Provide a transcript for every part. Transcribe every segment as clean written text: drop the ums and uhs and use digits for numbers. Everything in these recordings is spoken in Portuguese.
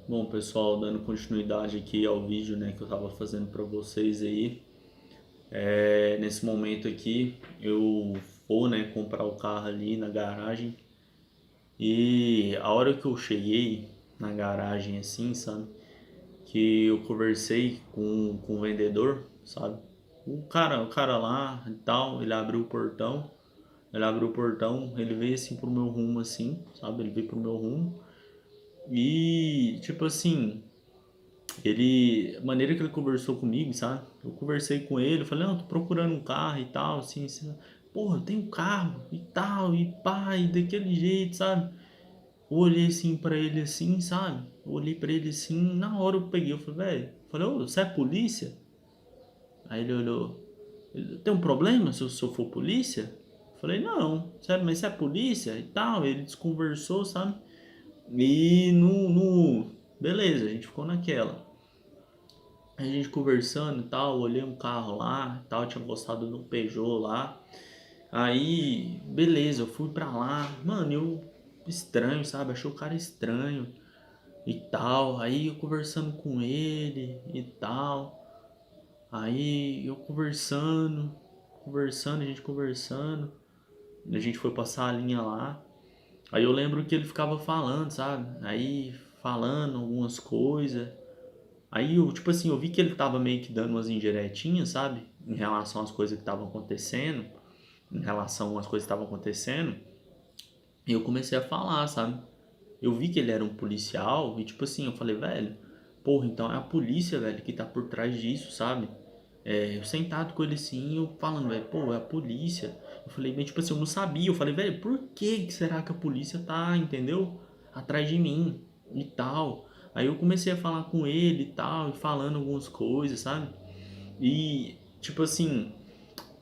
Bom, pessoal, dando continuidade aqui ao vídeo, né, que eu tava fazendo para vocês aí. Nesse momento aqui, eu vou, né, comprar o carro ali na garagem. E a hora que eu cheguei na garagem, assim, sabe, que eu conversei com o vendedor, sabe, o cara lá e tal, ele abriu o portão, ele veio assim pro meu rumo, assim, sabe, ele veio pro meu rumo. E, tipo assim, a maneira que ele conversou comigo, sabe? Eu conversei com ele, eu falei, não, tô procurando um carro e tal, assim, porra, tem um carro e tal, e pá, e daquele jeito, sabe? Eu olhei assim pra ele assim, sabe? Eu olhei pra ele assim, na hora eu peguei, eu falei, ô, você é polícia? Aí ele olhou, tem um problema se eu for polícia? Eu falei, não, sério, mas você é polícia e tal? Ele desconversou, sabe? E beleza, a gente ficou naquela. A gente conversando e tal, olhei um carro lá e tal, tinha gostado do Peugeot lá. Aí, beleza, eu fui pra lá. Mano, eu estranho, sabe? Achei o cara estranho e tal. Aí eu conversando com ele e tal. Aí eu conversando, a gente conversando. A gente foi passar a linha lá. Aí eu lembro que ele ficava falando, sabe? Aí falando algumas coisas. Aí eu, tipo assim, eu vi que ele tava meio que dando umas indiretinhas, sabe? Em relação às coisas que estavam acontecendo, em relação às coisas que estavam acontecendo, e eu comecei a falar, sabe? Eu vi que ele era um policial e tipo assim, eu falei, velho, porra, então é a polícia, velho, que tá por trás disso, sabe? Eu sentado com ele assim, eu falando, velho, pô, é a polícia. Eu falei, bem, tipo assim, eu não sabia. Eu falei, velho, por que será que a polícia tá, entendeu? Atrás de mim e tal. Aí eu comecei a falar com ele e tal, e falando algumas coisas, sabe? E, tipo assim,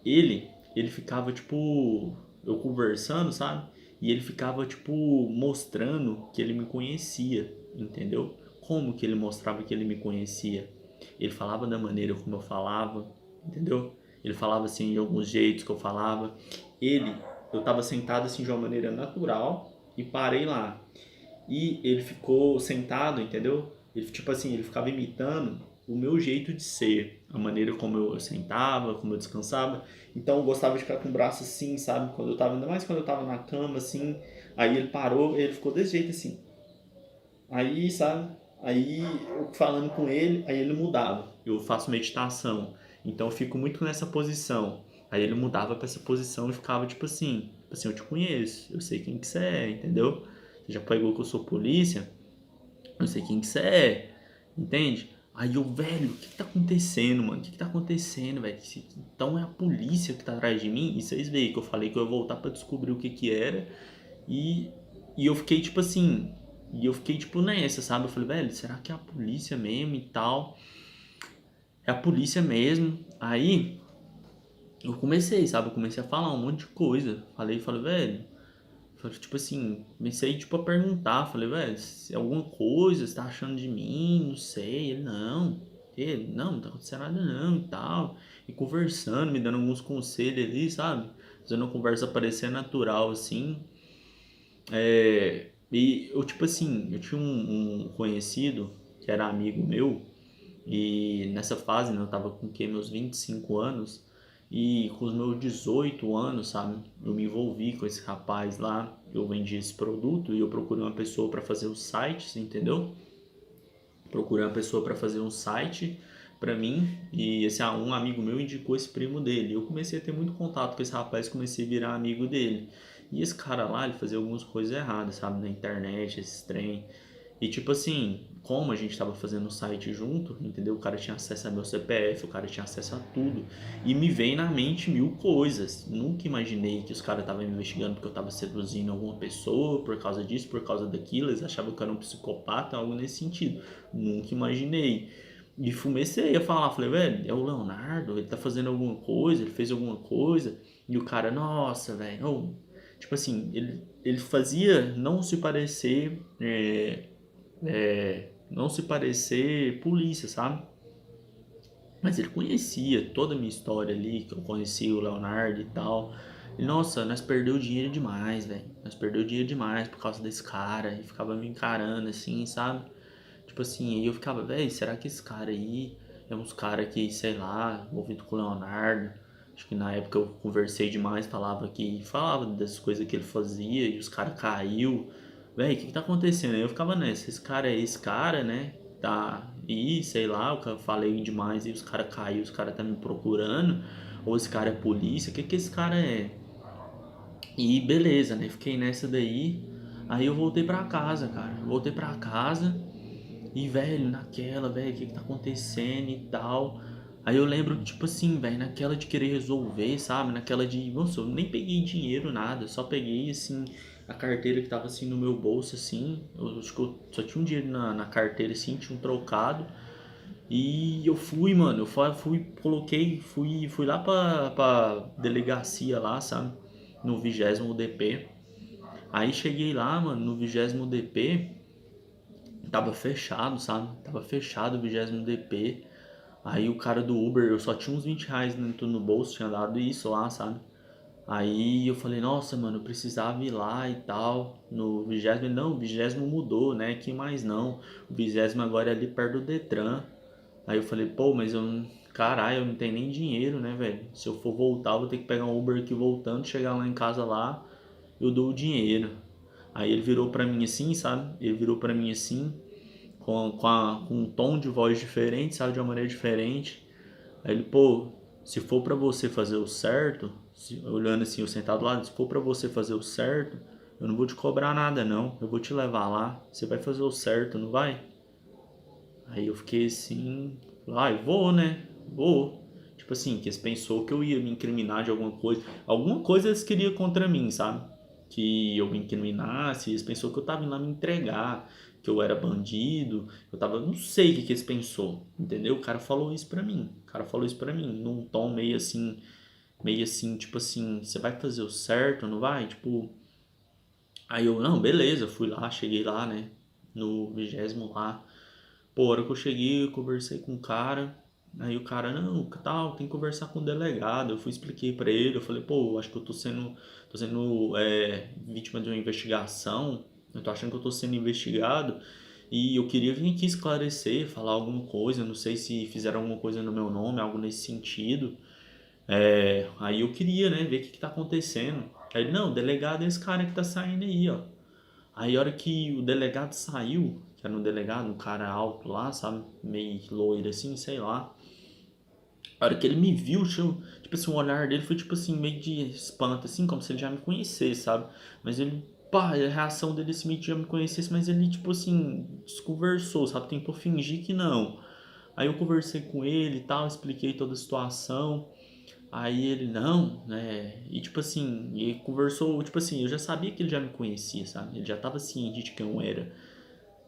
ele ficava, tipo, eu conversando, sabe? E ele ficava, tipo, mostrando que ele me conhecia, entendeu? Como que ele mostrava que ele me conhecia? Ele falava da maneira como eu falava, entendeu? Ele falava assim de alguns jeitos que eu falava. Ele, eu tava sentado assim de uma maneira natural e parei lá. E ele ficou sentado, entendeu? Ele, tipo assim, ele ficava imitando o meu jeito de ser, a maneira como eu sentava, como eu descansava. Então eu gostava de ficar com o braço assim, sabe? Quando eu tava, ainda mais quando eu tava na cama, assim. Aí ele parou, ele ficou desse jeito assim. Aí, sabe? Aí eu falando com ele, aí ele mudava. Eu faço meditação, então eu fico muito nessa posição. Aí ele mudava pra essa posição e ficava tipo assim, eu te conheço, eu sei quem que você é, entendeu? Você já pegou que eu sou polícia, eu sei quem que você é, entende? Aí eu, velho, o que tá acontecendo, mano? O que tá acontecendo, velho? Então é a polícia que tá atrás de mim? E vocês veem que eu falei que eu ia voltar pra descobrir o que que era. E, e eu fiquei tipo assim. E eu fiquei tipo nessa, sabe? Eu falei, velho, será que é a polícia mesmo e tal? É a polícia mesmo. Aí eu comecei, sabe? Eu comecei a falar um monte de coisa. Falei, velho. Falei, tipo assim, comecei tipo a perguntar. Falei, velho, se é alguma coisa, você tá achando de mim? Não sei. Ele, não, não tá acontecendo nada não e tal. E conversando, me dando alguns conselhos ali, sabe? Fazendo a conversa parecer natural assim. E eu, tipo assim, eu tinha um conhecido que era amigo meu, e nessa fase, né, eu tava com que, meus 25 anos, e com os meus 18 anos, sabe, eu me envolvi com esse rapaz lá, eu vendi esse produto e eu procurei uma pessoa para fazer os sites, entendeu? Procurei uma pessoa para fazer um site para mim e um amigo meu indicou esse primo dele. Eu comecei a ter muito contato com esse rapaz, comecei a virar amigo dele. E esse cara lá, ele fazia algumas coisas erradas, sabe, na internet, esses trem. E tipo assim, como a gente tava fazendo o site junto, entendeu? O cara tinha acesso a meu CPF, o cara tinha acesso a tudo. E me veio na mente mil coisas. Nunca imaginei que os caras estavam me investigando porque eu tava seduzindo alguma pessoa por causa disso, por causa daquilo. Eles achavam que eu era um psicopata, algo nesse sentido. Nunca imaginei. E comecei a falar, falei, velho, é o Leonardo, ele tá fazendo alguma coisa, ele fez alguma coisa. E o cara, nossa, velho, tipo assim, ele fazia não se parecer não se parecer polícia, sabe? Mas ele conhecia toda a minha história ali, que eu conhecia o Leonardo e tal. E nossa, nós perdeu dinheiro demais, velho. Nós perdeu dinheiro demais por causa desse cara. E ficava me encarando assim, sabe? Tipo assim, aí eu ficava, velho, será que esse cara aí é uns cara que, sei lá, envolvido com o Leonardo? Acho que na época eu conversei demais, falava das coisas que ele fazia e os caras caiu. Velho, o que tá acontecendo? Aí eu ficava nessa, esse cara é esse cara, né? Tá, e sei lá, eu falei demais e os caras caiu, os caras tá me procurando. Ou esse cara é polícia, o que esse cara é? E beleza, né? Fiquei nessa daí. Aí eu voltei pra casa, cara. Voltei pra casa e, velho, naquela, velho, o que tá acontecendo e tal. Aí eu lembro, tipo assim, velho, naquela de querer resolver, sabe? Naquela de, nossa, eu nem peguei dinheiro, nada. Só peguei, assim, a carteira que tava, assim, no meu bolso, assim. Eu acho que eu só tinha um dinheiro na carteira, assim, tinha um trocado. E eu fui, mano, fui lá pra delegacia lá, sabe? No 20º DP. Aí cheguei lá, mano, no 20º DP, tava fechado, sabe? Tava fechado o 20º DP. Aí o cara do Uber, eu só tinha uns 20 reais dentro no bolso, tinha dado isso lá, sabe? Aí eu falei, nossa, mano, eu precisava ir lá e tal. No 20º, ele, não, o 20º mudou, né? Que mais não. O 20º agora é ali perto do Detran. Aí eu falei, pô, mas eu não. Caralho, eu não tenho nem dinheiro, né, velho? Se eu for voltar, eu vou ter que pegar um Uber aqui voltando, chegar lá em casa lá, eu dou o dinheiro. Aí ele virou pra mim assim, sabe? Ele virou pra mim assim, com um tom de voz diferente, sabe? De uma maneira diferente. Aí ele, pô, se for pra você fazer o certo, olhando assim, eu sentado lá, se for pra você fazer o certo, eu não vou te cobrar nada, não. Eu vou te levar lá. Você vai fazer o certo, não vai? Aí eu fiquei assim, ai, vou, né? Vou. Tipo assim, que eles pensou que eu ia me incriminar de alguma coisa. Alguma coisa eles queriam contra mim, sabe? Que eu me incriminasse, eles pensou que eu tava indo lá me entregar, que eu era bandido, eu tava, não sei o que eles pensou, entendeu? O cara falou isso pra mim. O cara falou isso pra mim, num tom meio assim, tipo assim, você vai fazer o certo, não vai? Tipo, aí eu, não, beleza, fui lá, cheguei lá, né? No 20º lá. Pô, a hora que eu cheguei, eu conversei com o cara. Aí o cara, não, tal, tem que conversar com o delegado. Eu fui, expliquei pra ele. Eu falei, pô, acho que eu tô sendo vítima de uma investigação. Eu tô achando que eu tô sendo investigado. E eu queria vir aqui esclarecer, falar alguma coisa. Não sei se fizeram alguma coisa no meu nome, algo nesse sentido. Aí eu queria, né, ver o que tá acontecendo. Aí ele, não, o delegado é esse cara que tá saindo aí, ó. Aí a hora que o delegado saiu, que era um delegado, um cara alto lá, sabe? Meio loiro assim, sei lá. A hora que ele me viu, tipo assim, o olhar dele foi tipo assim, meio de espanto, assim, como se ele já me conhecesse, sabe? Mas ele, pá, a reação dele assim, meio que já me conhecesse, mas ele, tipo assim, desconversou, sabe? Tentou fingir que não. Aí eu conversei com ele e tal, expliquei toda a situação. Aí ele, não, né? E tipo assim, e conversou, tipo assim, eu já sabia que ele já me conhecia, sabe? Ele já tava ciente de quem eu era.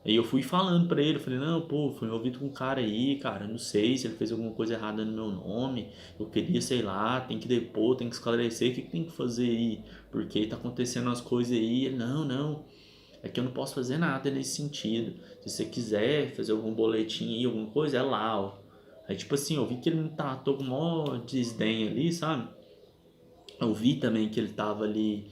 Aí eu fui falando pra ele, eu falei, não, pô, fui envolvido com um cara aí, cara, não sei se ele fez alguma coisa errada no meu nome, eu queria, sei lá, tem que depor, tem que esclarecer, o que tem que fazer aí? Porque tá acontecendo umas coisas aí, ele, não, não, é que eu não posso fazer nada nesse sentido, se você quiser fazer algum boletim aí, alguma coisa, é lá, ó. Aí tipo assim, eu vi que ele me tratou com mó desdém ali, sabe? Eu vi também que ele tava ali,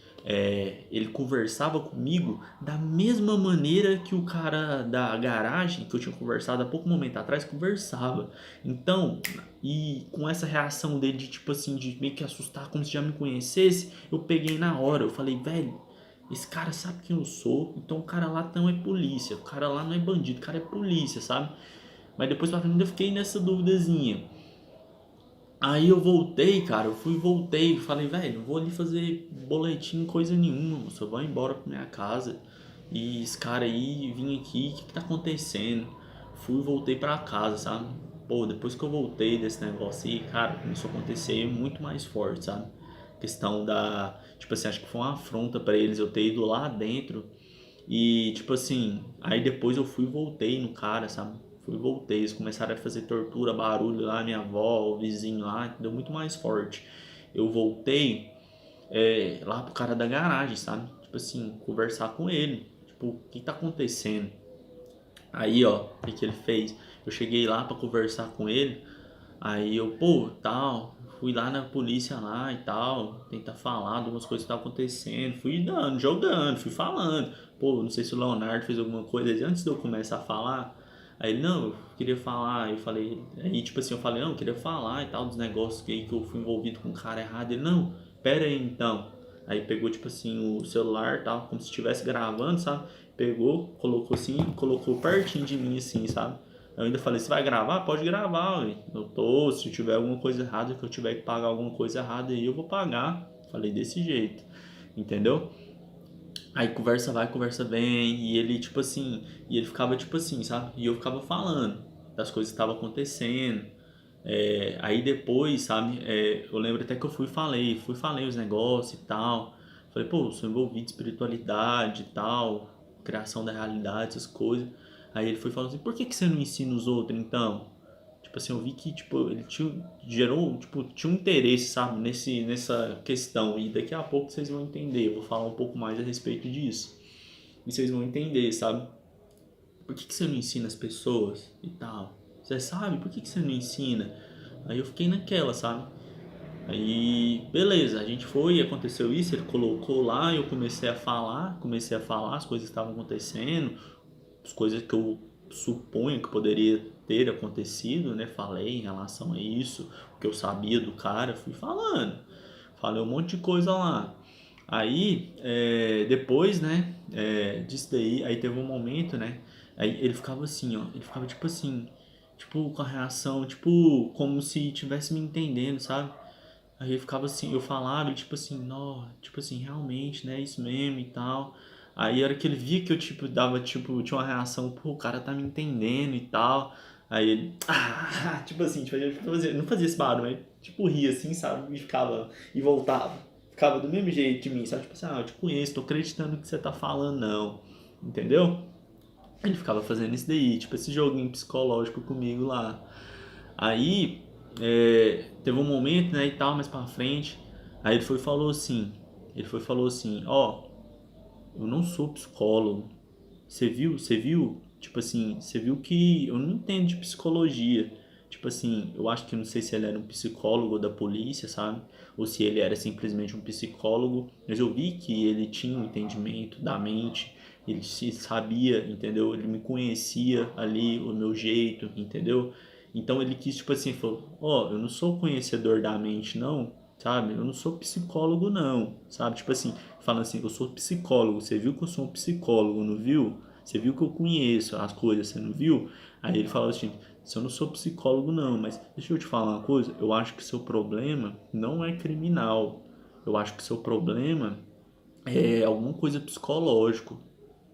ele conversava comigo da mesma maneira que o cara da garagem, que eu tinha conversado há pouco momento atrás, conversava. Então, e com essa reação dele de tipo assim, de meio que assustar como se já me conhecesse, eu peguei na hora, eu falei, velho, esse cara sabe quem eu sou, então o cara lá não é polícia, o cara lá não é bandido, o cara é polícia, sabe? Mas depois pra frente eu fiquei nessa duvidazinha. Aí eu voltei, cara, voltei, falei, velho, não vou ali fazer boletim, coisa nenhuma, moço, eu vou embora pra minha casa. E esse cara aí, vim aqui, o que tá acontecendo? Voltei pra casa, sabe? Pô, depois que eu voltei desse negócio aí, cara, começou a acontecer muito mais forte, sabe? Questão da, tipo assim, acho que foi uma afronta pra eles eu ter ido lá dentro e, tipo assim, aí depois eu fui e voltei no cara, sabe? Fui e voltei. Eles começaram a fazer tortura, barulho lá, minha avó, o vizinho lá, deu muito mais forte. Eu voltei lá pro cara da garagem, sabe? Tipo assim, conversar com ele. Tipo, o que tá acontecendo? Aí, ó, o que ele fez? Eu cheguei lá pra conversar com ele. Aí eu, pô, tal, fui lá na polícia lá e tal, tentar falar de algumas coisas que estavam acontecendo, fui dando, jogando, fui falando. Pô, não sei se o Leonardo fez alguma coisa antes de eu começar a falar. Aí ele, não, eu queria falar, eu falei, aí tipo assim, eu falei, não, eu queria falar e tal, dos negócios que eu fui envolvido com um cara errado. Ele, não, pera aí então. Aí pegou, tipo assim, o celular e tal, como se estivesse gravando, sabe? Pegou, colocou assim, colocou pertinho de mim, assim, sabe? Eu ainda falei, você vai gravar? Pode gravar, ué. Eu tô, se tiver alguma coisa errada, que eu tiver que pagar alguma coisa errada aí, eu vou pagar. Falei desse jeito, entendeu? Aí conversa vai, conversa vem, e ele, tipo assim, e ele ficava, tipo assim, sabe? E eu ficava falando das coisas que estavam acontecendo. Aí depois, sabe, eu lembro até que eu fui falei os negócios e tal. Falei, pô, eu sou envolvido em espiritualidade e tal, criação da realidade, essas coisas. Aí ele foi falando assim, por que que você não ensina os outros então? Tipo assim, eu vi que tipo, ele gerou, tipo, tinha um interesse, sabe, nessa questão. E daqui a pouco vocês vão entender. Eu vou falar um pouco mais a respeito disso. E vocês vão entender, sabe? Por que que você não ensina as pessoas e tal? Você sabe? Por que que você não ensina? Aí eu fiquei naquela, sabe? Aí, beleza, a gente foi, aconteceu isso, ele colocou lá, eu comecei a falar as coisas que estavam acontecendo, as coisas que eu suponho que poderia ter acontecido, né? Falei em relação a isso, o que eu sabia do cara, fui falando, falei um monte de coisa lá. Aí, depois, né, disso daí, aí teve um momento, né, aí ele ficava assim, ó, ele ficava tipo assim, tipo com a reação, tipo como se tivesse me entendendo, sabe? Aí eu ficava assim, eu falava, e tipo assim, não, tipo assim, realmente, né, isso mesmo e tal. Aí era que ele via que eu, tipo, dava, tipo, tinha uma reação, pô, o cara tá me entendendo e tal. Aí ele, tipo assim, tipo, não fazia esse barulho, mas, tipo, ria assim, sabe? E ficava, e voltava. Ficava do mesmo jeito de mim, sabe? Tipo assim, eu te conheço, tô acreditando no que você tá falando, não. Entendeu? Ele ficava fazendo isso daí, tipo, esse joguinho psicológico comigo lá. Aí, teve um momento, né, e tal, mais pra frente. Aí ele foi e falou assim, ó, eu não sou psicólogo. Você viu? Tipo assim, você viu que eu não entendo de psicologia. Tipo assim, eu acho que não sei se ele era um psicólogo da polícia, sabe? Ou se ele era simplesmente um psicólogo, mas eu vi que ele tinha um entendimento da mente, ele se sabia, entendeu? Ele me conhecia ali, o meu jeito, entendeu? Então ele quis, tipo assim, falou: Ó, eu não sou conhecedor da mente, não, sabe? Eu não sou psicólogo, não, sabe? Tipo assim, falando assim, eu sou psicólogo, você viu que eu sou um psicólogo, não viu? Você viu que eu conheço as coisas, você não viu? Aí ele falou assim: se eu não sou psicólogo, não, mas deixa eu te falar uma coisa, eu acho que seu problema não é criminal. Eu acho que seu problema é alguma coisa psicológico,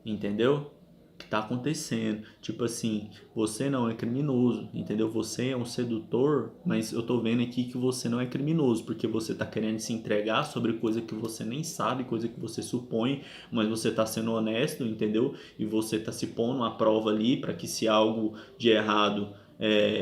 entendeu? Que tá acontecendo. Tipo assim, você não é criminoso, entendeu? Você é um sedutor, mas eu tô vendo aqui que você não é criminoso, porque você tá querendo se entregar sobre coisa que você nem sabe, coisa que você supõe, mas você tá sendo honesto, entendeu? E você tá se pondo à prova ali para que se algo de errado,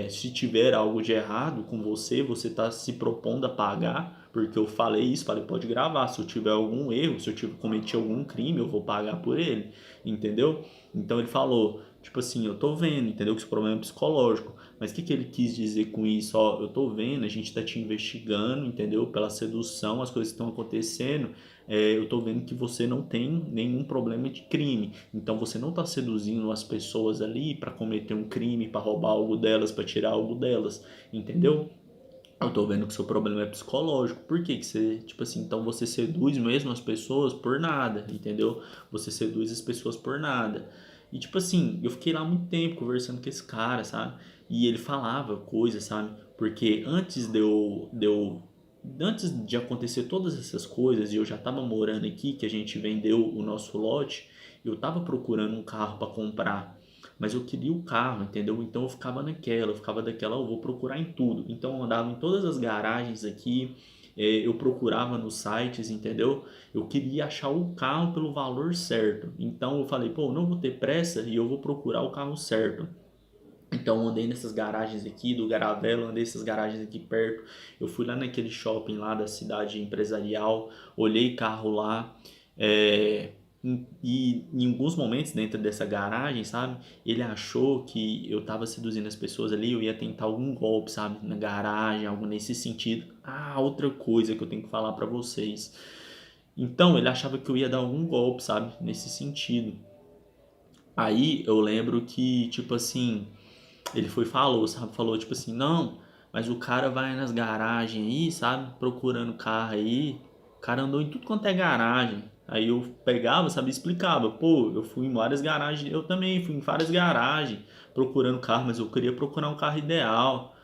se tiver algo de errado com você, você tá se propondo a pagar, porque eu falei isso, falei, pode gravar, se eu tiver algum erro, se eu tiver cometi algum crime, eu vou pagar por ele, entendeu? Então ele falou, tipo assim, eu tô vendo, entendeu? Que esse problema é psicológico. Mas o que ele quis dizer com isso? Ó, eu tô vendo, a gente tá te investigando, entendeu? Pela sedução, as coisas que estão acontecendo. Eu tô vendo que você não tem nenhum problema de crime. Então você não tá seduzindo as pessoas ali para cometer um crime, para roubar algo delas, para tirar algo delas, entendeu? Eu tô vendo que seu problema é psicológico. Por que que você, tipo assim, então você seduz mesmo as pessoas por nada, entendeu? Você seduz as pessoas por nada. E tipo assim, eu fiquei lá muito tempo conversando com esse cara, sabe? E ele falava coisas, sabe? Porque antes de acontecer todas essas coisas, e eu já tava morando aqui, que a gente vendeu o nosso lote, eu tava procurando um carro para comprar, mas eu queria o carro, entendeu? Então eu ficava naquela, eu ficava daquela, eu vou procurar em tudo. Então eu andava em todas as garagens aqui, eu procurava nos sites, entendeu? Eu queria achar o carro pelo valor certo. Então eu falei, pô, não vou ter pressa e eu vou procurar o carro certo. Então eu andei nessas garagens aqui do Garavelo, andei nessas garagens aqui perto. Eu fui lá naquele shopping lá da cidade empresarial, olhei carro lá. é, e em alguns momentos dentro dessa garagem, sabe? Ele achou que eu tava seduzindo as pessoas ali, eu ia tentar algum golpe, sabe? Na garagem, algo nesse sentido. Ah, outra coisa que eu tenho que falar pra vocês. Então ele achava que eu ia dar algum golpe, sabe? Nesse sentido. Aí eu lembro que, tipo assim, ele foi e falou, sabe? Falou, tipo assim, não, mas o cara vai nas garagens aí, sabe? Procurando carro aí. O cara andou em tudo quanto é garagem. Aí eu pegava, sabe? Explicava. Pô, eu fui em várias garagens. Eu também fui em várias garagens procurando carro, mas eu queria procurar um carro ideal.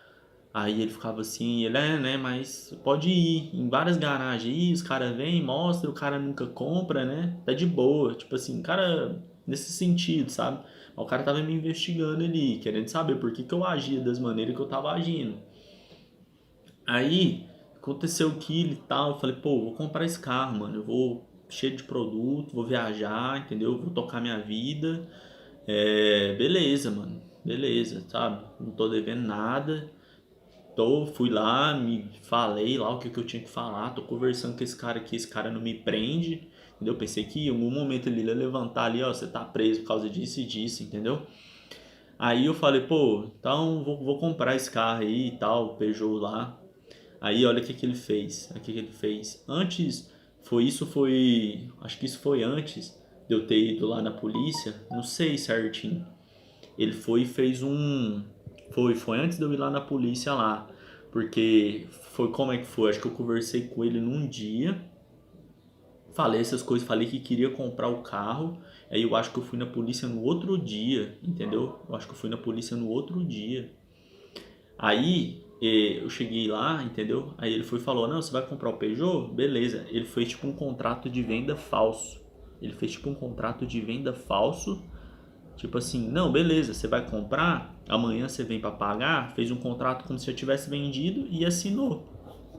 Aí ele ficava assim, ele né, mas pode ir em várias garagens aí, os caras vêm, mostra, o cara nunca compra, né? Tá de boa, tipo assim, cara, nesse sentido, sabe? Mas o cara tava me investigando ali, querendo saber por que que eu agia das maneiras que eu tava agindo. Aí aconteceu aquilo e tal, eu falei, pô, vou comprar esse carro, mano, eu vou cheio de produto, vou viajar, entendeu? Vou tocar minha vida. Beleza, mano, beleza, sabe? Não tô devendo nada. Fui lá, me falei lá o que eu tinha que falar, tô conversando com esse cara aqui, esse cara não me prende, entendeu? Pensei que em algum momento ele ia levantar ali, ó, você tá preso por causa disso e disso, entendeu? Aí eu falei, pô, então vou comprar esse carro aí e tal, o Peugeot lá. Aí olha o que que ele fez, olha o que que ele fez. Antes, acho que isso foi antes de eu ter ido lá na polícia, não sei certinho. Ele foi e fez um. Foi antes de eu ir lá na polícia lá. Porque foi como é que foi? Acho que eu conversei com ele num dia. Falei essas coisas, falei que queria comprar o carro. Aí eu acho que eu fui na polícia no outro dia, entendeu? Eu acho que eu fui na polícia no outro dia. Aí eu cheguei lá, entendeu? Aí ele foi e falou: Não, você vai comprar o Peugeot? Beleza. Ele fez tipo um contrato de venda falso. Ele fez tipo um contrato de venda falso. Tipo assim, não, beleza, você vai comprar, amanhã você vem para pagar, fez um contrato como se eu tivesse vendido e assinou.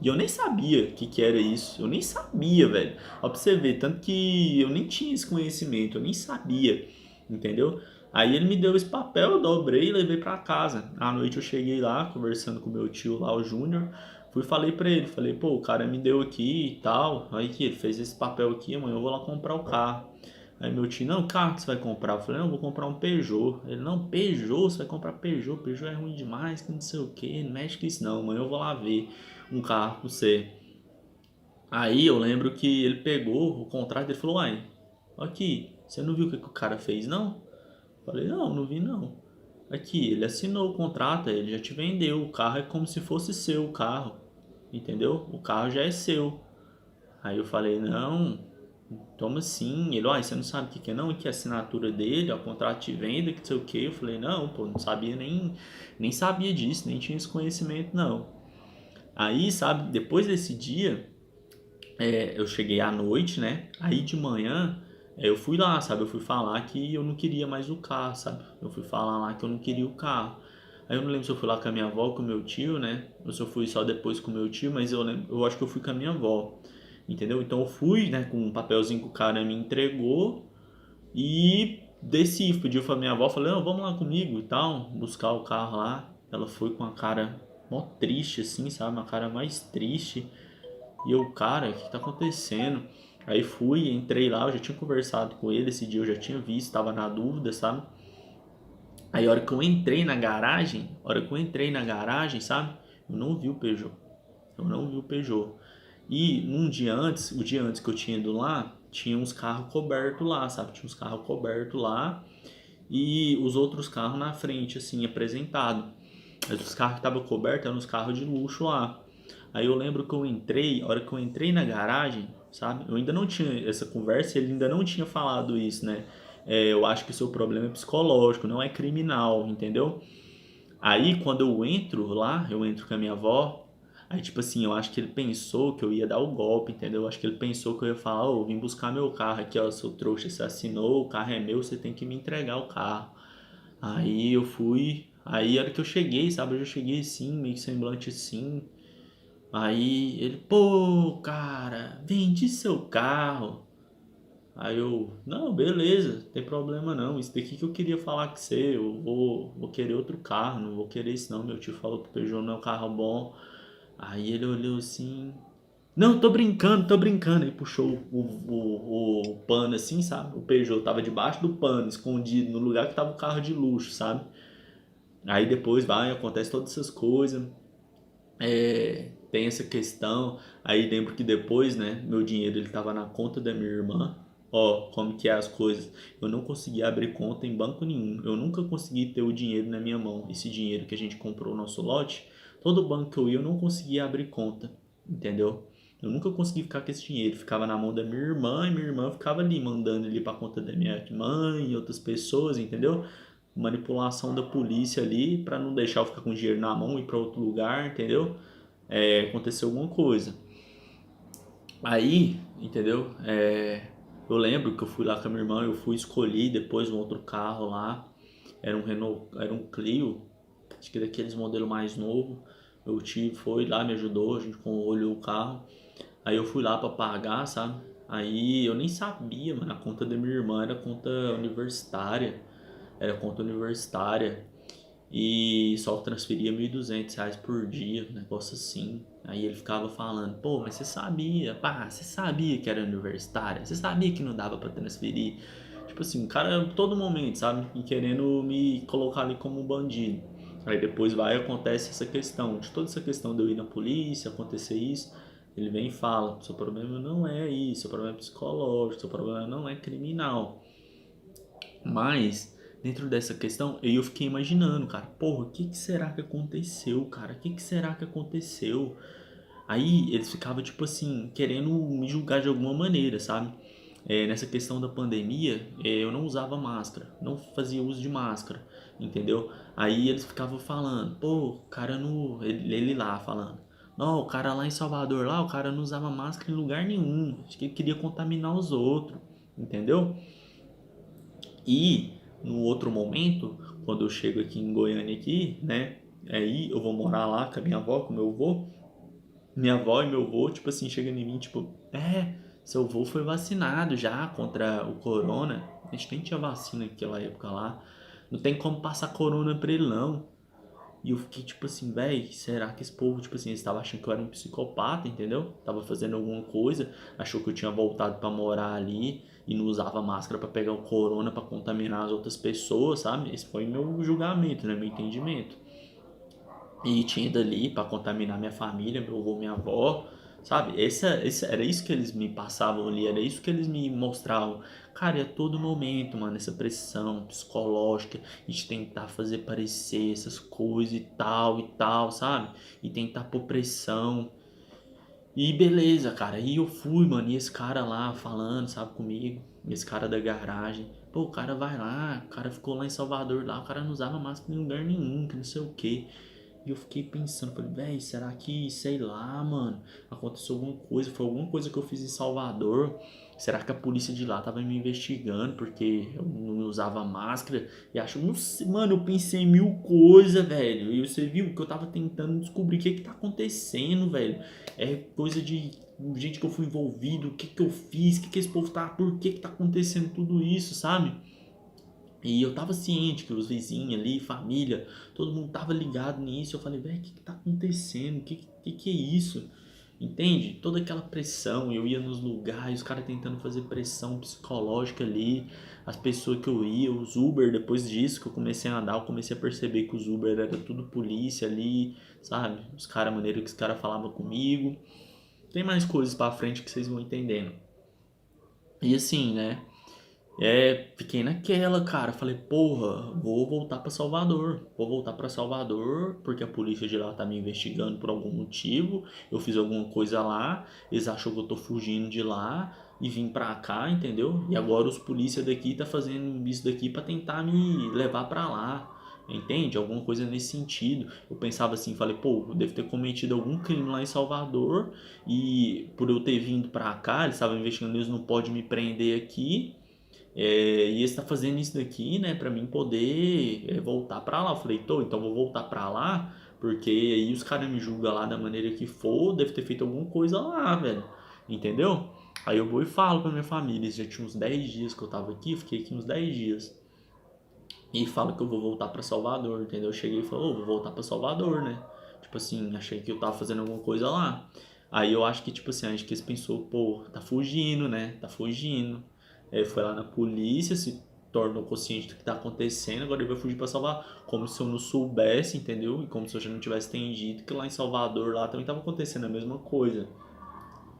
E eu nem sabia o que era isso, eu nem sabia, velho. Ó, pra você ver, tanto que eu nem tinha esse conhecimento, eu nem sabia, entendeu? Aí ele me deu esse papel, eu dobrei e levei para casa. À noite eu cheguei lá, conversando com meu tio lá, o Júnior, fui e falei pra ele, falei, pô, o cara me deu aqui e tal, aí que ele fez esse papel aqui, amanhã eu vou lá comprar o carro. Aí meu tio, não, carro que você vai comprar? Eu falei, não, eu vou comprar um Peugeot. Ele, não, Peugeot, você vai comprar Peugeot, Peugeot é ruim demais, que não sei o que, não mexe com isso não, amanhã eu vou lá ver um carro pra você. Aí eu lembro que ele pegou o contrato e falou, uai, aqui, você não viu o que o cara fez não? Eu falei, não, não vi não. Aqui, ele assinou o contrato, ele já te vendeu, o carro é como se fosse seu o carro, entendeu? O carro já é seu. Aí eu falei, não, como assim? Ele, você não sabe o que que é não? Que é a assinatura dele, é o contrato de venda, que não sei o que. Eu falei, não, pô, não sabia nem sabia disso, nem tinha esse conhecimento, não. Aí, sabe, depois desse dia, eu cheguei à noite, né? Aí de manhã, eu fui lá, sabe? Eu fui falar que eu não queria mais o carro, sabe? Eu fui falar lá que eu não queria o carro. Aí eu não lembro se eu fui lá com a minha avó, com o meu tio, né? Ou se eu fui só depois com o meu tio, mas eu acho que eu fui com a minha avó. Entendeu? Então eu fui, né, com um papelzinho que o cara me entregou e desci, pedi pra minha avó, falei, não, vamos lá comigo e tal, buscar o carro lá. Ela foi com a cara mó triste, assim, sabe? Uma cara mais triste. E eu, cara, o que tá acontecendo? Aí fui, entrei lá, eu já tinha conversado com ele esse dia, eu já tinha visto, tava na dúvida, sabe? Aí a hora que eu entrei na garagem, sabe? Eu não vi o Peugeot. Eu não vi o Peugeot. E um dia antes, o dia antes que eu tinha ido lá, tinha uns carros cobertos lá, sabe? Tinha uns carros cobertos lá e os outros carros na frente, assim, apresentado. Mas os carros que estavam cobertos eram os carros de luxo lá. Aí eu lembro que eu entrei, a hora que eu entrei na garagem, sabe? Eu ainda não tinha essa conversa, ele ainda não tinha falado isso, né? Eu acho que o seu problema é psicológico, não é criminal, entendeu? Aí quando eu entro lá, eu entro com a minha avó. Aí, tipo assim, eu acho que ele pensou que eu ia dar o golpe, entendeu? Eu acho que ele pensou que eu ia falar, ô, vim buscar meu carro aqui, ó, seu trouxa, você assinou, o carro é meu, você tem que me entregar o carro. Aí eu fui, aí a hora que eu cheguei, sabe, eu já cheguei assim, meio que semblante assim. Aí ele, pô, cara, vendi seu carro. Aí eu, não, beleza, não tem problema não. Isso daqui que eu queria falar com você. Eu vou querer outro carro, não vou querer isso não. Meu tio falou que o Peugeot não é um carro bom. Aí ele olhou assim, não, tô brincando, tô brincando. Aí puxou o pano assim, sabe? O Peugeot tava debaixo do pano, escondido, no lugar que tava o carro de luxo, sabe? Aí depois vai, acontece todas essas coisas. Tem essa questão. Aí lembro que depois, né, meu dinheiro ele tava na conta da minha irmã. Ó, como que é as coisas. Eu não consegui abrir conta em banco nenhum. Eu nunca consegui ter o dinheiro na minha mão. Esse dinheiro que a gente comprou o nosso lote, todo banco que eu ia, eu não conseguia abrir conta. Entendeu? Eu nunca consegui ficar com esse dinheiro. Ficava na mão da minha irmã e minha irmã ficava ali mandando ele pra conta da minha mãe e outras pessoas, entendeu? Manipulação da polícia ali pra não deixar eu ficar com o dinheiro na mão e ir pra outro lugar, entendeu? Aconteceu alguma coisa. Aí, entendeu? Eu lembro que eu fui lá com a minha irmã, eu fui escolher depois um outro carro lá. Era um Renault, era um Clio, acho que daqueles modelos mais novo. Meu tio foi lá, me ajudou, a gente olhou o carro. Aí eu fui lá pra pagar, sabe? Aí eu nem sabia, mano, a conta da minha irmã era conta universitária. Era conta universitária. E só transferia R$ 1.200 por dia, um negócio assim. Aí ele ficava falando, pô, mas você sabia, pá, você sabia que era universitária? Você sabia que não dava pra transferir? Tipo assim, o cara todo momento, sabe? E querendo me colocar ali como um bandido. Aí depois vai e acontece essa questão, de toda essa questão de eu ir na polícia, acontecer isso. Ele vem e fala, seu problema não é isso, seu problema é psicológico, seu problema não é criminal. Mas, dentro dessa questão, eu fiquei imaginando, cara, porra, o que será que aconteceu, cara? O que será que aconteceu? Aí eles ficavam, tipo assim, querendo me julgar de alguma maneira, sabe? Nessa questão da pandemia, eu não usava máscara, não fazia uso de máscara, entendeu? Aí eles ficavam falando, pô, o cara no. Ele lá falando, não, o cara lá em Salvador, lá, o cara não usava máscara em lugar nenhum, acho que ele queria contaminar os outros, entendeu? E no outro momento, quando eu chego aqui em Goiânia aqui, né? Aí eu vou morar lá com a minha avó, com meu avô. Minha avó e meu avô, tipo assim, chegando em mim, tipo, seu avô foi vacinado já contra o corona. A gente nem tinha vacina naquela época lá. Não tem como passar corona pra ele não. E eu fiquei tipo assim, véi, será que esse povo, tipo assim, eles estavam achando que eu era um psicopata, entendeu? Tava fazendo alguma coisa, achou que eu tinha voltado pra morar ali e não usava máscara pra pegar o corona pra contaminar as outras pessoas, sabe? Esse foi meu julgamento, né? Meu entendimento. E tinha ido ali pra contaminar minha família, meu avô, minha avó, sabe? Era isso que eles me passavam ali, era isso que eles me mostravam. Cara, e a todo momento, mano, essa pressão psicológica, a gente tentar fazer parecer essas coisas e tal, sabe? E tentar pôr pressão. E beleza, cara, e eu fui, mano, e esse cara lá falando, sabe, comigo, esse cara da garagem. Pô, o cara vai lá, o cara ficou lá em Salvador, lá, o cara não usava máscara em lugar nenhum, que não sei o quê. E eu fiquei pensando, falei, véi, será que, sei lá, mano, aconteceu alguma coisa, foi alguma coisa que eu fiz em Salvador? Será que a polícia de lá tava me investigando porque eu não usava máscara? E acho, não sei, mano, eu pensei em mil coisas, velho. E você viu que eu tava tentando descobrir o que tá acontecendo, velho. É coisa de gente que eu fui envolvido, o que que eu fiz, o que que esse povo tá, por que que tá acontecendo tudo isso, sabe? E eu tava ciente que os vizinhos ali, família, todo mundo tava ligado nisso. Eu falei, velho, o que que tá acontecendo? O que é isso? Entende? Toda aquela pressão, eu ia nos lugares, os caras tentando fazer pressão psicológica ali, as pessoas que eu ia, os Uber, depois disso que eu comecei a andar, eu comecei a perceber que os Uber era tudo polícia ali, sabe? Os caras, a maneira que os caras falavam comigo. Tem mais coisas pra frente que vocês vão entendendo. E assim, né? Fiquei naquela, cara. Falei, porra, vou voltar pra Salvador. Vou voltar pra Salvador porque a polícia de lá tá me investigando por algum motivo. Eu fiz alguma coisa lá, eles acham que eu tô fugindo de lá e vim pra cá, entendeu? E agora os polícia daqui tá fazendo isso daqui pra tentar me levar pra lá. Entende? Alguma coisa nesse sentido. Eu pensava assim, falei, pô, eu devo ter cometido algum crime lá em Salvador e por eu ter vindo pra cá, eles estavam investigando, eles não podem me prender aqui. E está fazendo isso daqui, né, para mim poder voltar para lá. Eu falei, tô, então vou voltar para lá, porque aí os caras me julgam lá da maneira que for, deve ter feito alguma coisa lá, velho. Entendeu? Aí eu vou e falo pra minha família, já tinha uns 10 dias que eu tava aqui, fiquei aqui uns 10 dias. E falo que eu vou voltar para Salvador, entendeu? Eu cheguei e falei, vou voltar para Salvador, né? Tipo assim, achei que eu tava fazendo alguma coisa lá. Aí eu acho que, tipo assim, acho que eles pensou, pô, tá fugindo, né? Tá fugindo. Foi lá na polícia, se tornou consciente do que tá acontecendo, agora ele vai fugir pra Salvador. Como se eu não soubesse, entendeu? E como se eu já não tivesse entendido que lá em Salvador, lá também tava acontecendo a mesma coisa.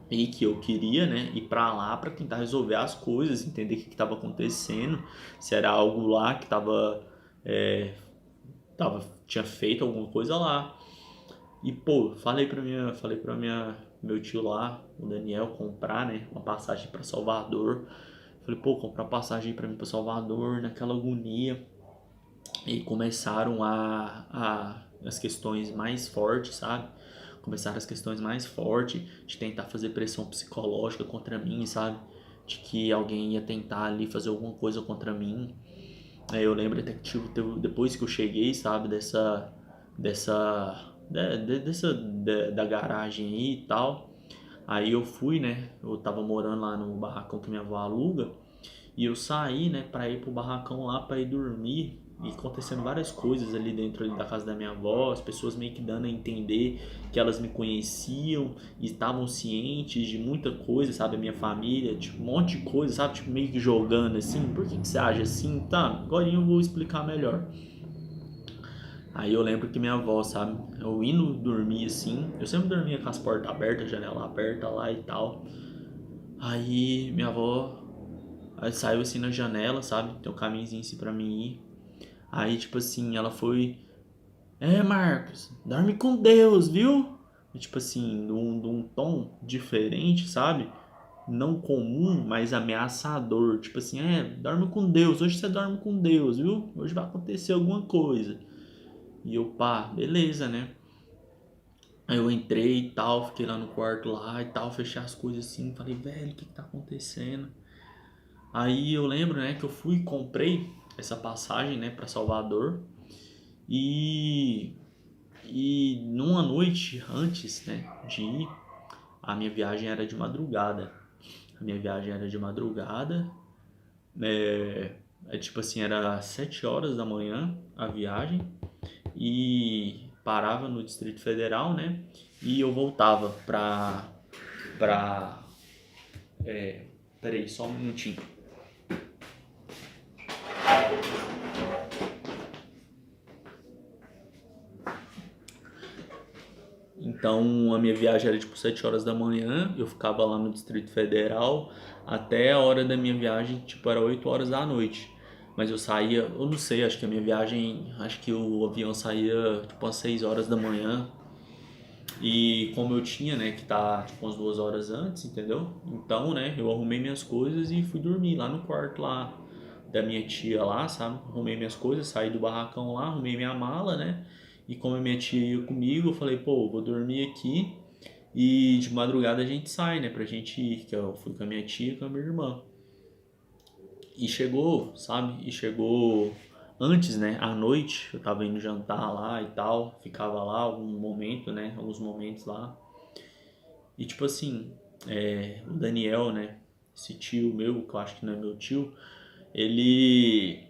e que eu queria, né, ir pra lá pra tentar resolver as coisas, entender o que estava acontecendo, se era algo lá que é, tinha feito alguma coisa lá. E pô, meu tio lá, o Daniel, comprar, né, uma passagem pra Salvador. Falei, pô, comprar passagem pra mim pra Salvador, naquela agonia. E começaram as questões mais fortes, sabe? Começaram as questões mais fortes de tentar fazer pressão psicológica contra mim, sabe? De que alguém ia tentar ali fazer alguma coisa contra mim. Aí eu lembro até que depois que eu cheguei, sabe, da garagem aí e tal. Aí eu fui, né? Eu tava morando lá no barracão que minha avó aluga. E eu saí, né, pra ir pro barracão lá pra ir dormir. E acontecendo várias coisas ali dentro ali da casa da minha avó, as pessoas meio que dando a entender que elas me conheciam e estavam cientes de muita coisa, sabe? A minha família, tipo, um monte de coisa, sabe? Tipo, meio que jogando assim. Por que você age assim? Tá, agora eu vou explicar melhor. Aí eu lembro que minha avó, sabe? Eu indo dormir assim, eu sempre dormia com as portas abertas, janela aberta lá e tal. Aí minha avó saiu assim na janela, sabe? Tem um caminhozinho assim pra mim ir. Aí, tipo assim, ela foi. Marcos, dorme com Deus, viu? E, tipo assim, de um tom diferente, sabe? Não comum, mas ameaçador. Tipo assim, dorme com Deus. Hoje você dorme com Deus, viu? Hoje vai acontecer alguma coisa. E eu, pá, beleza, né? Aí eu entrei e tal, fiquei lá no quarto lá e tal, fechei as coisas assim, falei, velho, o que tá acontecendo? Aí eu lembro, né, que eu fui e comprei essa passagem, né, para Salvador e numa noite antes, né, de ir, a minha viagem era de madrugada. A minha viagem era de madrugada, tipo assim, era 7 horas da manhã a viagem e parava no Distrito Federal, né? E eu voltava pra, peraí, só um minutinho. Então a minha viagem era tipo 7 horas da manhã, eu ficava lá no Distrito Federal até a hora da minha viagem, tipo era 8 horas da noite. Mas eu saía, eu não sei, acho que a minha viagem, acho que o avião saía tipo às 6 horas da manhã. E como eu tinha, né, que tá tipo umas 2 horas antes, entendeu? Então, né, eu arrumei minhas coisas e fui dormir lá no quarto lá da minha tia lá, sabe? Arrumei minhas coisas, saí do barracão lá, arrumei minha mala, né? E como a minha tia ia comigo, eu falei, pô, vou dormir aqui e de madrugada a gente sai, né? Pra gente ir, que eu fui com a minha tia e com a minha irmã. E chegou, sabe? E chegou antes, né? À noite, eu tava indo jantar lá e tal, ficava lá algum momento, né? Alguns momentos lá. E tipo assim, o Daniel, né? Esse tio meu, que eu acho que não é meu tio, ele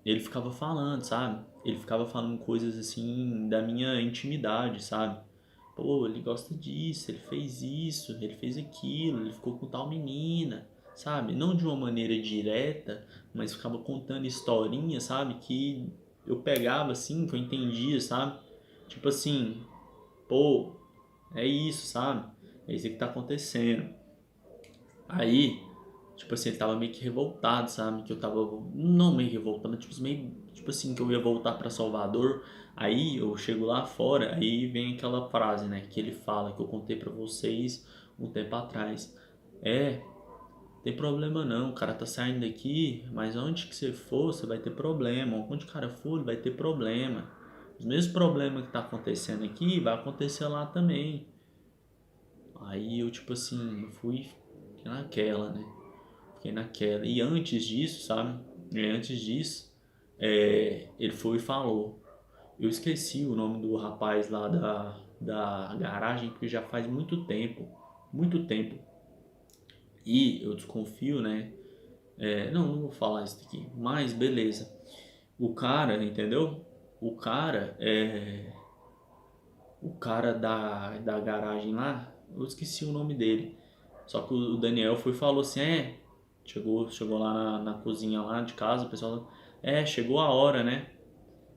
ele ficava falando, sabe? Ele ficava falando coisas assim da minha intimidade, sabe? Pô, ele gosta disso, ele fez isso, ele fez aquilo, ele ficou com tal menina, sabe? Não de uma maneira direta, mas ficava contando historinhas, sabe? Que eu pegava assim, que eu entendia, sabe? Tipo assim, pô, é isso, sabe? É isso que tá acontecendo. Aí, tipo assim, ele tava meio que revoltado, sabe? Que eu tava, não meio revoltado, mas tipo assim, que eu ia voltar pra Salvador. Aí eu chego lá fora, aí vem aquela frase, né? Que ele fala, que eu contei pra vocês um tempo atrás. Tem problema não, o cara tá saindo daqui, mas onde que você for, você vai ter problema. Onde o cara for, ele vai ter problema. Os mesmos problemas que tá acontecendo aqui, vai acontecer lá também. Aí eu, tipo assim, fui naquela, né? Fiquei naquela. E antes disso, sabe? E antes disso, ele foi e falou. Eu esqueci o nome do rapaz lá da garagem, porque já faz muito tempo. Muito tempo. E eu desconfio, né? Não vou falar isso aqui. Mas beleza. O cara, entendeu? O cara é. O cara da garagem lá, eu esqueci o nome dele. Só que o Daniel foi e falou assim, chegou lá na cozinha lá de casa, o pessoal, chegou a hora, né?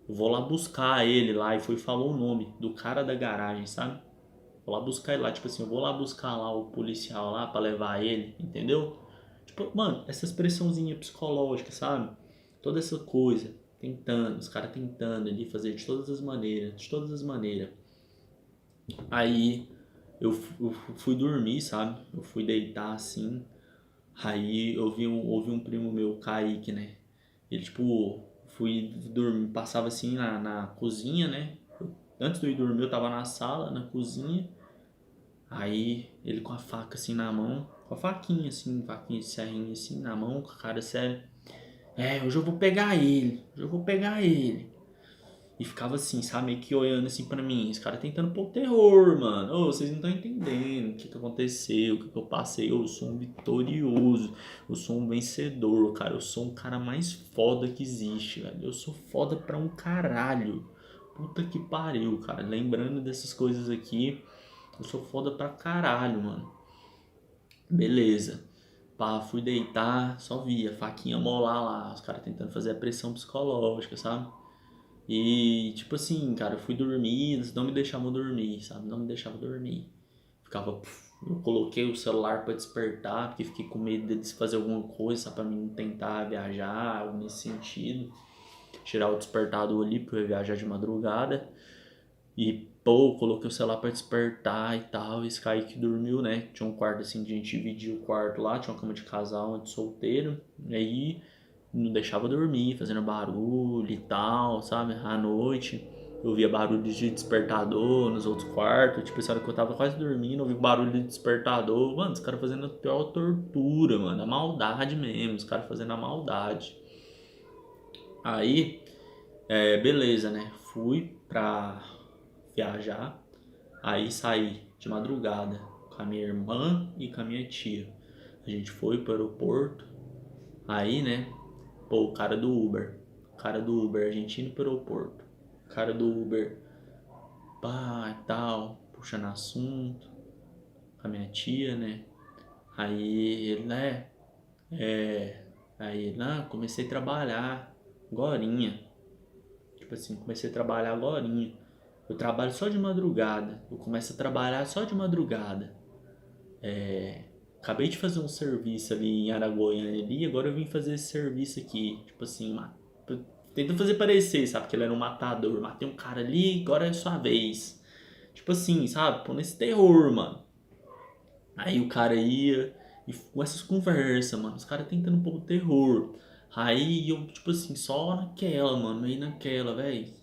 Eu vou lá buscar ele lá e foi e falou o nome do cara da garagem, sabe? Vou lá buscar ele lá, tipo assim, eu vou lá buscar lá o policial lá pra levar ele, entendeu? Tipo, mano, essa expressãozinha psicológica, sabe? Toda essa coisa, tentando, os caras tentando ali fazer de todas as maneiras, de todas as maneiras. Aí eu fui dormir, sabe? Eu fui deitar assim. Aí eu ouvi um primo meu, Kaique, né? Ele, tipo, fui dormir, passava assim na cozinha, né? Antes de eu ir dormir, eu tava na sala, na cozinha. Aí ele com a faca assim na mão, com a faquinha assim, faquinha de serrinha assim na mão, com a cara séria. Hoje eu vou pegar ele, hoje eu vou pegar ele. E ficava assim, sabe, meio que olhando assim pra mim. Esse cara tentando pôr terror, mano. Ô, vocês não estão entendendo o que aconteceu, o que eu passei. Eu sou um vitorioso, eu sou um vencedor, cara. Eu sou um cara mais foda que existe, velho. Eu sou foda pra um caralho. Puta que pariu, cara. Lembrando dessas coisas aqui, eu sou foda pra caralho, mano. Beleza. Pá, fui deitar, só via faquinha molar lá, os caras tentando fazer a pressão psicológica, sabe? E, tipo assim, cara, eu fui dormir, eles não me deixavam dormir, sabe? Não me deixavam dormir. Ficava. Eu coloquei o celular pra despertar, porque fiquei com medo deles fazer alguma coisa, sabe? Pra mim tentar viajar, algo nesse sentido. Tirar o despertador ali, porque eu ia viajar de madrugada. E, pô, coloquei o celular pra despertar e tal. E esse Kaique dormiu, né? Tinha um quarto assim, de a gente dividia o quarto lá, tinha uma cama de casal, uma de solteiro. E aí não deixava dormir, fazendo barulho e tal, sabe? À noite eu via barulho de despertador nos outros quartos. Tipo, essa hora que eu tava quase dormindo, eu vi barulho de despertador. Mano, os caras fazendo a pior tortura, mano. A maldade mesmo, os caras fazendo a maldade. Aí, beleza, né? Fui pra viajar. Aí saí de madrugada com a minha irmã e com a minha tia. A gente foi pro aeroporto. Aí, né? Pô, o cara do Uber. O cara do Uber, a gente indo pro aeroporto. O cara do Uber, pá e tal, puxando assunto com a minha tia, né? Aí ele, né? Aí ele, comecei a trabalhar agorinha. Tipo assim, comecei a trabalhar agorinha. Eu trabalho só de madrugada. Eu começo a trabalhar só de madrugada. Acabei de fazer um serviço ali em Araguaia ali, agora eu vim fazer esse serviço aqui. Tipo assim, tentando fazer parecer, sabe? Que ele era um matador. Matei um cara ali, agora é sua vez. Tipo assim, sabe? Pô, nesse terror, mano. Aí o cara ia e com essas conversas, mano. Os caras tentando pôr o terror. Aí eu, tipo assim, só naquela, mano. Meio naquela, velho.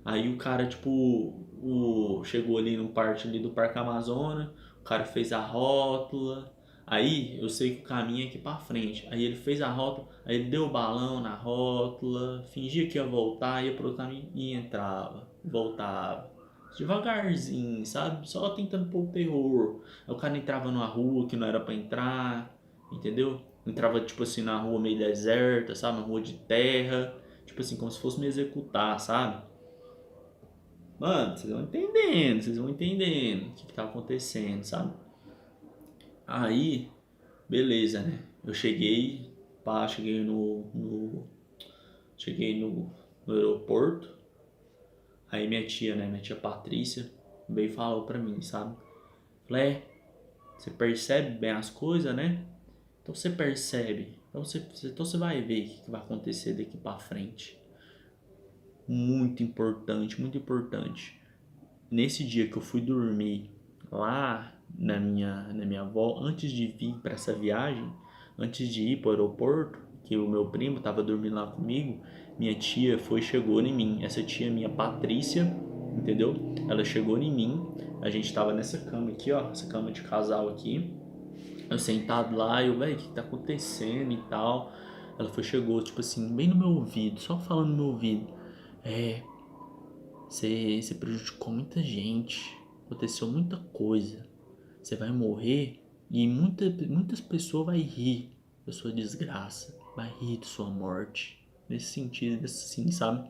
Aí o cara, tipo, chegou ali no parte ali do Parque Amazônia, o cara fez a rótula. Aí eu sei que o caminho é aqui pra frente. Aí ele fez a rótula, aí ele deu o balão na rótula, fingia que ia voltar, ia pro outro caminho e entrava, voltava. Devagarzinho, sabe? Só tentando pôr o terror. Aí o cara entrava numa rua que não era pra entrar, entendeu? Entrava, tipo assim, na rua meio deserta, sabe? Uma rua de terra. Tipo assim, como se fosse me executar, sabe? Mano, vocês vão entendendo o que tá acontecendo, sabe? Aí, beleza, né? Eu cheguei, pá, cheguei no aeroporto. Aí minha tia, né? Minha tia Patrícia veio e falou pra mim, sabe? Falei, você percebe bem as coisas, né? Então você percebe. Então você vai ver o que vai acontecer daqui pra frente. Muito importante, muito importante. Nesse dia que eu fui dormir lá na minha avó, antes de vir para essa viagem, antes de ir para o aeroporto, que o meu primo estava dormindo lá comigo, minha tia chegou em mim. Essa tia minha, Patrícia, entendeu? Ela chegou em mim. A gente tava nessa cama aqui, ó, essa cama de casal aqui. Eu sentado lá, eu, velho, o que tá acontecendo e tal. Ela chegou, tipo assim, bem no meu ouvido, só falando no meu ouvido. Você prejudicou muita gente, aconteceu muita coisa. Você vai morrer e muitas pessoas vai rir da sua desgraça, vai rir da sua morte. Nesse sentido, assim, sabe?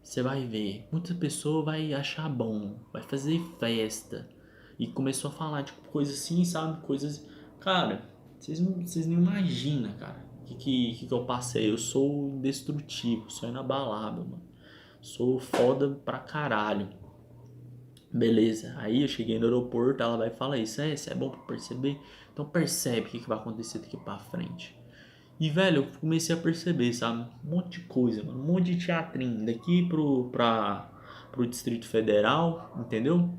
Você vai ver, muita pessoa vai achar bom, vai fazer festa. E começou a falar de coisas assim, sabe? Coisas. Cara, vocês não imaginam, cara, que eu passei. Eu sou indestrutível, sou inabalável, mano. Sou foda pra caralho. Beleza, aí eu cheguei no aeroporto, ela vai falar isso é bom pra perceber? Então percebe o que vai acontecer daqui pra frente. E, velho, eu comecei a perceber, sabe? Um monte de coisa, mano. Um monte de teatrinho. Daqui pro Distrito Federal, entendeu?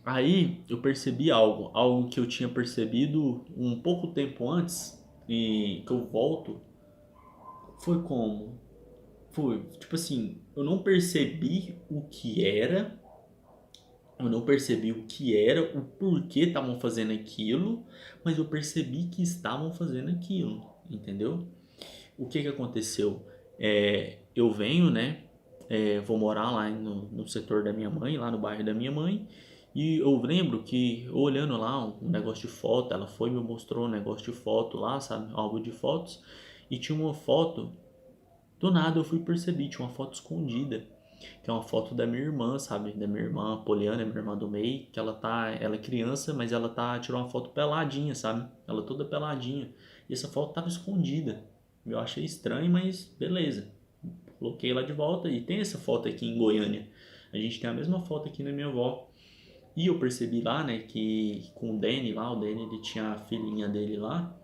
Aí eu percebi algo que eu tinha percebido um pouco tempo antes e que eu volto. Foi como? Foi, tipo assim, eu não percebi o que era, eu não percebi o que era, o porquê estavam fazendo aquilo, mas eu percebi que estavam fazendo aquilo, entendeu? O que que aconteceu? Eu venho, né? Vou morar lá no setor da minha mãe, lá no bairro da minha mãe. E eu lembro que olhando lá um negócio de foto, ela foi e me mostrou um negócio de foto lá, sabe? Um álbum de fotos. E tinha uma foto, do nada eu fui perceber, tinha uma foto escondida. Que é uma foto da minha irmã, sabe? Da minha irmã Poliana, minha irmã do meio, que ela é criança, mas ela tirou uma foto peladinha, sabe? Ela toda peladinha. E essa foto tava escondida. Eu achei estranho, mas beleza. Coloquei lá de volta e tem essa foto aqui em Goiânia. A gente tem a mesma foto aqui na minha avó. E eu percebi lá, né, que com o Danny lá, o Danny ele tinha a filhinha dele lá.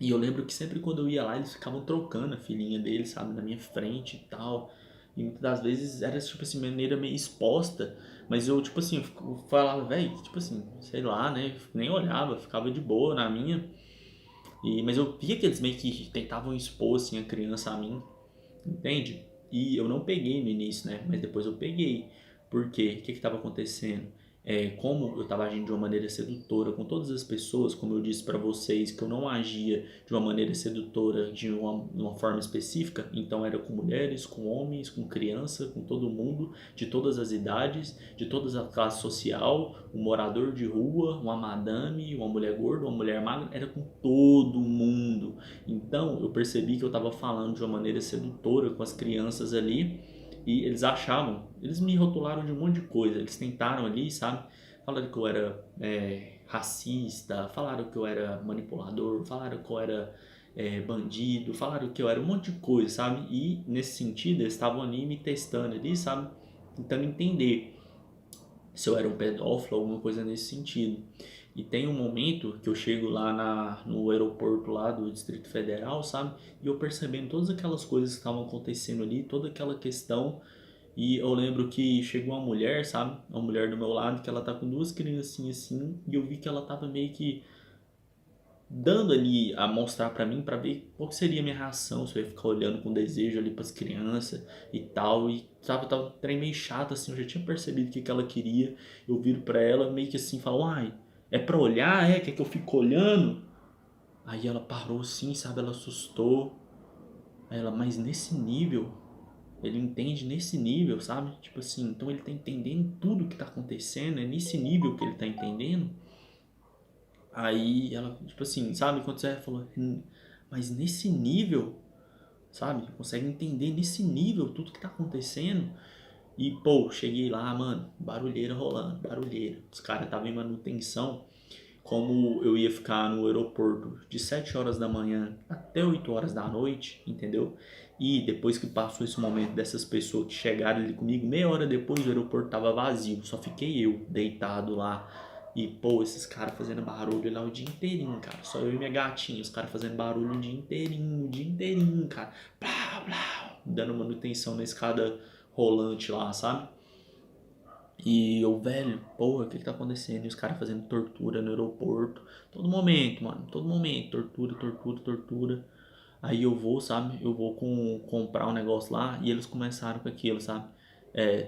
E eu lembro que sempre quando eu ia lá, eles ficavam trocando a filhinha dele, sabe, na minha frente e tal. E muitas das vezes era, tipo assim, maneira meio exposta. Mas eu, tipo assim, eu falava, velho, tipo assim, sei lá, né? Nem olhava, ficava de boa na minha. Mas eu via que eles meio que tentavam expor, assim, a criança a mim, entende? E eu não peguei no início, né? Mas depois eu peguei. Por quê? O que estava acontecendo? Como eu estava agindo de uma maneira sedutora com todas as pessoas, como eu disse para vocês, que eu não agia de uma maneira sedutora de uma forma específica, então era com mulheres, com homens, com criança, com todo mundo, de todas as idades, de toda a classe social, um morador de rua, uma madame, uma mulher gorda, uma mulher magra, era com todo mundo. Então eu percebi que eu estava falando de uma maneira sedutora com as crianças ali e eles me rotularam de um monte de coisa. Eles tentaram ali, sabe? Falaram que eu era racista, falaram que eu era manipulador, falaram que eu era bandido, falaram que eu era um monte de coisa, sabe? E nesse sentido eles estavam ali me testando ali, sabe? Tentando entender se eu era um pedófilo, alguma coisa nesse sentido. E tem um momento que eu chego lá no aeroporto lá do Distrito Federal, sabe? E eu percebendo todas aquelas coisas que estavam acontecendo ali, toda aquela questão. E eu lembro que chegou uma mulher, sabe? Uma mulher do meu lado, que ela tá com duas criancinhas assim, e eu vi que ela tava meio que dando ali a mostrar pra mim, pra ver qual que seria a minha reação, se eu ia ficar olhando com desejo ali pras crianças e tal. E tava um trem meio chato assim, eu já tinha percebido o que ela queria. Eu viro pra ela meio que assim, falo, ai, é pra olhar? Quer que eu fique olhando? Aí ela parou assim, sabe? Ela assustou. Aí ela, mas nesse nível, ele entende nesse nível, sabe? Tipo assim, então ele tá entendendo tudo que tá acontecendo, é nesse nível que ele tá entendendo. Aí ela, tipo assim, sabe? Quando você falou, mas nesse nível, sabe? Consegue entender nesse nível tudo que tá acontecendo. E, pô, cheguei lá, mano, barulheira rolando, barulheira. Os caras estavam em manutenção. Como eu ia ficar no aeroporto de 7 horas da manhã até 8 horas da noite, entendeu? E depois que passou esse momento dessas pessoas que chegaram ali comigo, meia hora depois o aeroporto tava vazio, só fiquei eu deitado lá. E pô, esses caras fazendo barulho lá o dia inteirinho, cara. Só eu e minha gatinha, os caras fazendo barulho o dia inteirinho, cara. Blá, blá, dando manutenção na escada rolante lá, sabe? E eu, velho, porra, o que que tá acontecendo? E os caras fazendo tortura no aeroporto. Todo momento, mano. Todo momento. Tortura, tortura, tortura. Aí eu vou, sabe? Eu vou comprar um negócio lá e eles começaram com aquilo, sabe?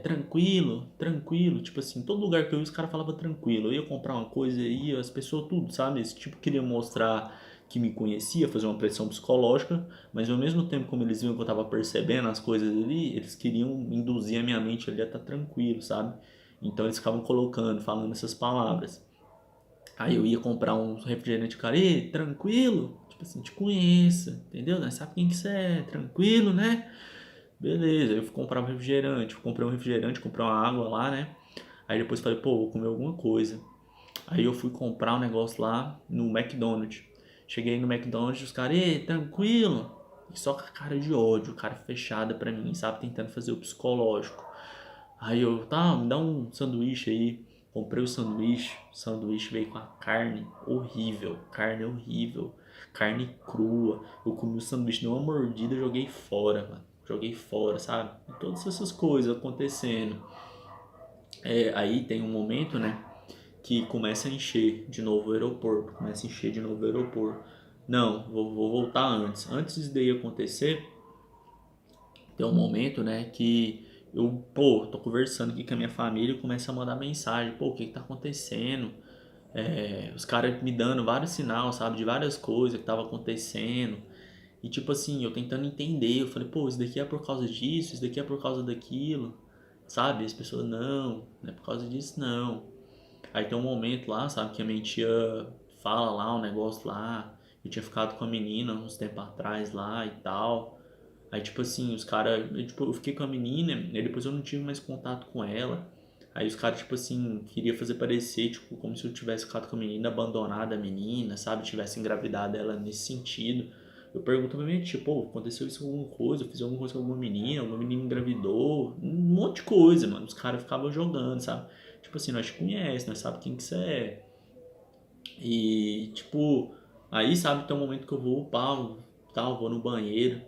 Tranquilo, tranquilo. Tipo assim, todo lugar que eu ia, os caras falavam tranquilo. Eu ia comprar uma coisa e as pessoas tudo, sabe? Esse tipo queria mostrar que me conhecia, fazer uma pressão psicológica, mas ao mesmo tempo, como eles viam que eu tava percebendo as coisas ali, eles queriam induzir a minha mente ali a estar tranquilo, sabe? Então eles ficavam colocando, falando essas palavras. Aí eu ia comprar um refrigerante, cara, tranquilo? Tipo assim, te conheço, entendeu? Né? Sabe quem que você é? Tranquilo, né? Beleza, eu fui comprar um refrigerante, comprei um refrigerante, comprei uma água lá, né? Aí depois falei, pô, vou comer alguma coisa. Aí eu fui comprar um negócio lá no McDonald's. Cheguei no McDonald's, os caras, tranquilo? E só com a cara de ódio, cara fechada pra mim, sabe? Tentando fazer o psicológico. Aí eu, tá, me dá um sanduíche aí. Comprei o sanduíche veio com a carne horrível, carne crua. Eu comi o sanduíche, dei uma mordida, joguei fora, mano. Joguei fora, sabe? E todas essas coisas acontecendo. Aí tem um momento, né, que começa a encher de novo o aeroporto. Começa a encher de novo o aeroporto. Não, vou voltar antes. Antes disso daí acontecer, tem um momento, né, que eu, pô, tô conversando aqui com a minha família e começo a mandar mensagem, pô, o que que tá acontecendo? Os caras me dando vários sinais, sabe, de várias coisas que tava acontecendo. E tipo assim, eu tentando entender, eu falei, pô, isso daqui é por causa disso, isso daqui é por causa daquilo, sabe? As pessoas, não é por causa disso, não. Aí tem um momento lá, sabe, que a minha tia fala lá um negócio lá. Eu tinha ficado com a menina uns tempos atrás lá e tal. Aí, tipo assim, os caras. Tipo, eu fiquei com a menina e depois eu não tive mais contato com ela. Aí os caras, tipo assim, queria fazer parecer, tipo, como se eu tivesse ficado com a menina, abandonado a menina, sabe? Tivesse engravidado ela nesse sentido. Eu pergunto pra minha tia, pô, aconteceu isso com alguma coisa? Eu fiz alguma coisa com alguma menina engravidou, um monte de coisa, mano. Os caras ficavam jogando, sabe? Tipo assim, nós te conhece, nós sabe quem que você é. E, tipo, aí, sabe, tem um momento que eu vou, pau, tal, vou no banheiro.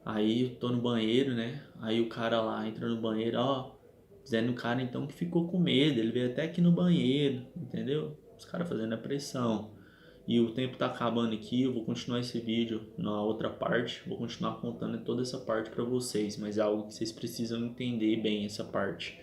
Aí eu tô no banheiro, né? Aí o cara lá entra no banheiro, ó, dizendo o cara então que ficou com medo, ele veio até aqui no banheiro, entendeu? Os caras fazendo a pressão. E o tempo tá acabando aqui, eu vou continuar esse vídeo na outra parte, vou continuar contando toda essa parte pra vocês, mas é algo que vocês precisam entender bem essa parte.